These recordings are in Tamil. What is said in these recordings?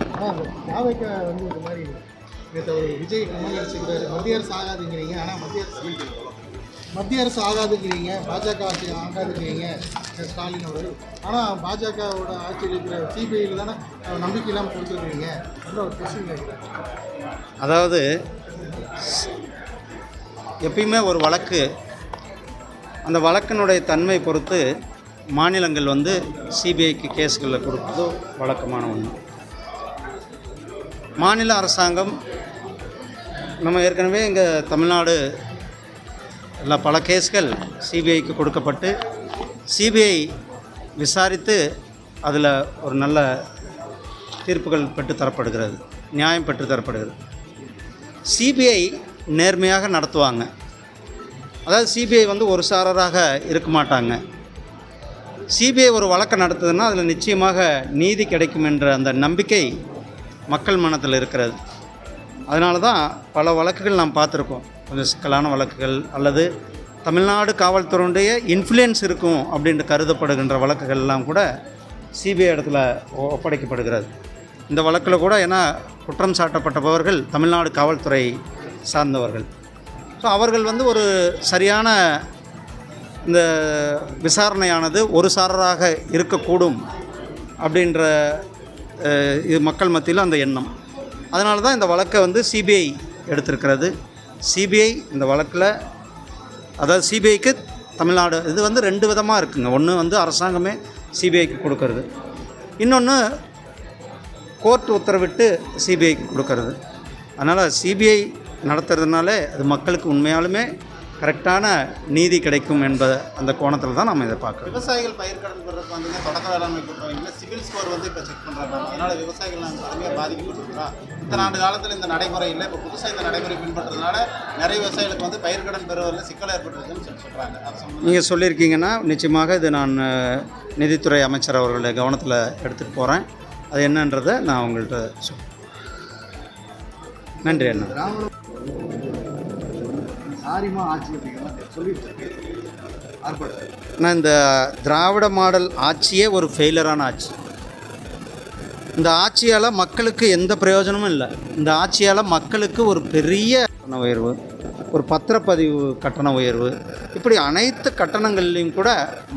ஆனால் தாவைக்க வந்து இந்த மாதிரி நேற்று ஒரு விஜய் கமல் அடிச்சுக்கிறாரு, மத்திய அரசு ஆகாதுங்கிறீங்க. ஆனால் மத்திய அரசு ஆகாதுங்கிறீங்க, பாஜக ஆட்சி ஆகாதுங்கிறீங்க ஸ்டாலின் அவர்கள். ஆனால் பாஜகவோட ஆட்சியில் இருக்கிற சிபிஐயில் தானே நம்பிக்கை இல்லாமல் கொடுத்துருக்கீங்க. நல்ல ஒரு கொஸ்டின் கேட்குறேன். அதாவது எப்பயுமே ஒரு வழக்கு, அந்த வழக்கினுடைய தன்மை பொறுத்து மாநிலங்கள் வந்து சிபிஐக்கு கேஸ்களில் கொடுப்பது வழக்கமான ஒன்று. மாநில அரசாங்கம் நம்ம ஏற்கனவே இங்கே தமிழ்நாடு எல்லா பல கேஸ்கள் சிபிஐக்கு கொடுக்கப்பட்டு சிபிஐ விசாரித்து அதில் ஒரு நல்ல தீர்ப்புகள் பெற்றுத்தரப்படுகிறது, நியாயம் பெற்றுத்தரப்படுகிறது. சிபிஐ நேர்மையாக நடத்துவாங்க. அதாவது சிபிஐ வந்து ஒரு சாரராக இருக்க மாட்டாங்க. சிபிஐ ஒரு வழக்கை நடத்துதுன்னா அதில் நிச்சயமாக நீதி கிடைக்கும் என்ற அந்த நம்பிக்கை மக்கள் மனத்தில் இருக்கிறது. அதனால தான் பல வழக்குகள் நாம் பார்த்துருக்கோம். கொஞ்சம் சிக்கலான வழக்குகள் அல்லது தமிழ்நாடு காவல்துறையுடைய இன்ஃப்ளூயன்ஸ் இருக்கும் அப்படின்ட்டு கருதப்படுகின்ற வழக்குகள்லாம் கூட சிபிஐ இடத்துல ஒப்படைக்கப்படுகிறது. இந்த வழக்கில் கூட ஏன்னா குற்றம் சாட்டப்பட்டவர்கள் தமிழ்நாடு காவல்துறை சார்ந்தவர்கள். ஸோ அவர்கள் வந்து ஒரு சரியான இந்த விசாரணையானது ஒரு சாரராக இருக்கக்கூடும் அப்படின்ற இது மக்கள் மத்தியில் அந்த எண்ணம். அதனால தான் இந்த வழக்கை வந்து சிபிஐ எடுத்திருக்கிறது. சிபிஐ இந்த வழக்கில், அதாவது சிபிஐக்கு தமிழ்நாடு இது வந்து ரெண்டு விதமாக இருக்குங்க. ஒன்று வந்து அரசாங்கமே சிபிஐக்கு கொடுக்கறது, இன்னொன்று கோர்ட் உத்தரவிட்டு சிபிஐக்கு கொடுக்கறது. அதனால் சிபிஐ நடத்துறதுனால அது மக்களுக்கு உண்மையாலுமே கரெக்டான நீதி கிடைக்கும் என்பதை அந்த கோணத்தில் தான் நம்ம இதை பார்க்குறோம். விவசாயிகள் பயிர்க்கடன் பெறதுக்கு வந்து தொடக்க வேளாண்மை கூட்டுறவங்க சிவில் ஸ்கோர் வந்து இப்போ செக் பண்ணுறாங்க. அதனால் விவசாயிகள் நாங்கள் கடுமையாக பாதிக்கப்பட்டிருக்கிறோம். இத்தனை ஆண்டு காலத்தில் இந்த நடைமுறை இல்லை. இப்போ புதுசாக இந்த நடைமுறை பின்பற்றதுனால நிறைய விவசாயிகளுக்கு வந்து பயிர்க்கடன் பெறுவதில் சிக்கல் ஏற்பட்டுருக்குன்னு சொல்கிறாங்க. நீங்கள் சொல்லியிருக்கீங்கன்னா நிச்சயமாக இது நான் நிதித்துறை அமைச்சர் அவர்களுடைய கவனத்தில் எடுத்துகிட்டு போகிறேன். அது என்னன்றதை நான் உங்கள்கிட்ட சொல்கிறேன். நன்றி அண்ணா. நான் இந்த திராவிட மாடல் ஆட்சியே ஒரு ஃபெயிலரான ஆட்சி. இந்த ஆட்சியால் மக்களுக்கு எந்த பிரயோஜனமும் இல்லை. இந்த ஆட்சியால் மக்களுக்கு ஒரு பெரிய கட்டண உயர்வு, ஒரு பத்திரப்பதிவு கட்டண உயர்வு, இப்படி அனைத்து கட்டணங்கள்லையும் கூட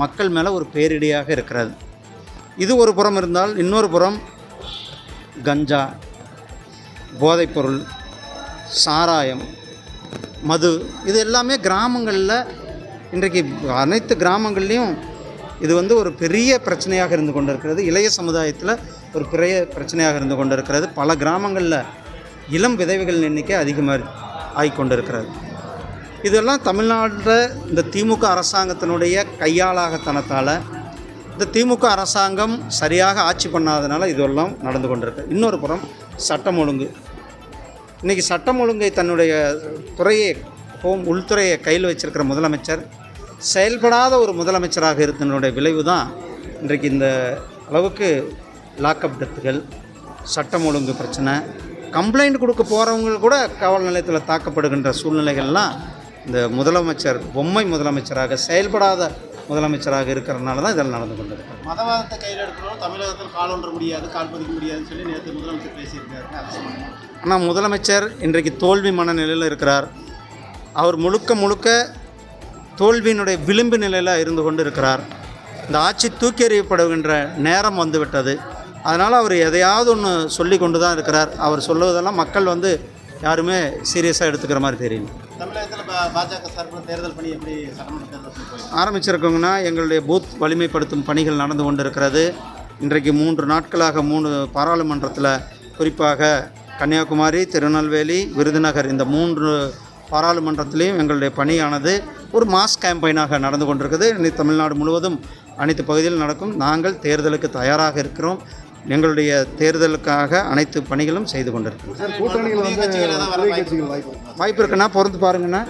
மக்கள் மேலே ஒரு பேரிடியாக இருக்கிறது. இது ஒரு புறம் இருந்தால், இன்னொரு புறம் கஞ்சா, போதைப்பொருள், சாராயம், மது, இது எல்லாமே கிராமங்களில் இன்றைக்கு அனைத்து கிராமங்கள்லேயும் இது வந்து ஒரு பெரிய பிரச்சனையாக இருந்து கொண்டு இருக்கிறது. இளைய சமுதாயத்தில் ஒரு பெரிய பிரச்சனையாக இருந்து கொண்டு இருக்கிறது. பல கிராமங்களில் இளம் விதவைகள் எண்ணிக்கை அதிகமாக ஆகிக்கொண்டு இருக்கிறது. இதெல்லாம் தமிழ்நாட்டில் இந்த திமுக அரசாங்கத்தினுடைய கையாளாகத்தனத்தால், இந்த திமுக அரசாங்கம் சரியாக ஆட்சி பண்ணாதனால இதெல்லாம் நடந்து கொண்டிருக்கு. இன்னொரு புறம் சட்டம் ஒழுங்கு. இன்றைக்கி சட்டம் ஒழுங்கை தன்னுடைய துறையை, உள்துறையை கையில் வச்சிருக்கிற முதலமைச்சர் செயல்படாத ஒரு முதலமைச்சராக இருந்தனுடைய விளைவு தான் இன்றைக்கு இந்த அளவுக்கு லாக்அப் டெத்துகள், சட்டம் ஒழுங்கு பிரச்சனை, கம்ப்ளைண்ட் கொடுக்க போகிறவங்க கூட காவல் நிலையத்தில் தாக்கப்படுகின்ற சூழ்நிலைகள்லாம் இந்த முதலமைச்சர் பொம்மை முதலமைச்சராக, செயல்படாத முதலமைச்சராக இருக்கிறதுனால தான் இதெல்லாம் நடந்து கொண்டிருக்கு. மதவாதத்தை கையில் எடுக்கிறோம், தமிழகத்தில் கால் ஒன்ற முடியாது, கால் பதிக்க முடியாதுன்னு சொல்லி நேற்று முதலமைச்சர் பேசியிருக்காரு. ஆனால் முதலமைச்சர் இன்றைக்கு தோல்வி மனநிலையில் இருக்கிறார். அவர் முழுக்க தோல்வியினுடைய விளிம்பு நிலையில் இருந்து கொண்டு இருக்கிறார். இந்த ஆட்சி தூக்கி எறியப்படுகின்ற நேரம் வந்துவிட்டது. அதனால் அவர் எதையாவது ஒன்று சொல்லி கொண்டு தான் இருக்கிறார். அவர் சொல்லுவதெல்லாம் மக்கள் வந்து யாருமே சீரியஸாக எடுத்துக்கிற மாதிரி தெரியல. தமிழகத்தில் பாஜக சார்பில் தேர்தல் பணி எப்படி சட்டமன்ற தேர்தல் ஆரம்பிச்சிருக்கோங்கன்னா, எங்களுடைய பூத் வலிமைப்படுத்தும் பணிகள் நடந்து கொண்டு இருக்கிறது. இன்றைக்கு 3 நாட்களாக 3 பாராளுமன்றத்தில், குறிப்பாக கன்னியாகுமரி, திருநெல்வேலி, விருதுநகர், இந்த 3 பாராளுமன்றத்திலையும் எங்களுடைய பணியானது ஒரு மாஸ் கேம்பெயினாக நடந்து கொண்டிருக்குது. இன்னைக்கு தமிழ்நாடு முழுவதும் அனைத்து பகுதியில் நடக்கும். நாங்கள் தேர்தலுக்கு தயாராக இருக்கிறோம். எங்களுடைய தேர்தலுக்காக அனைத்து பணிகளும் செய்து கொண்டிருக்கிறோம். கூட்டணிகள் வந்து வாய்ப்பு இருக்குன்னா பொறுத்து பாருங்கண்ணா.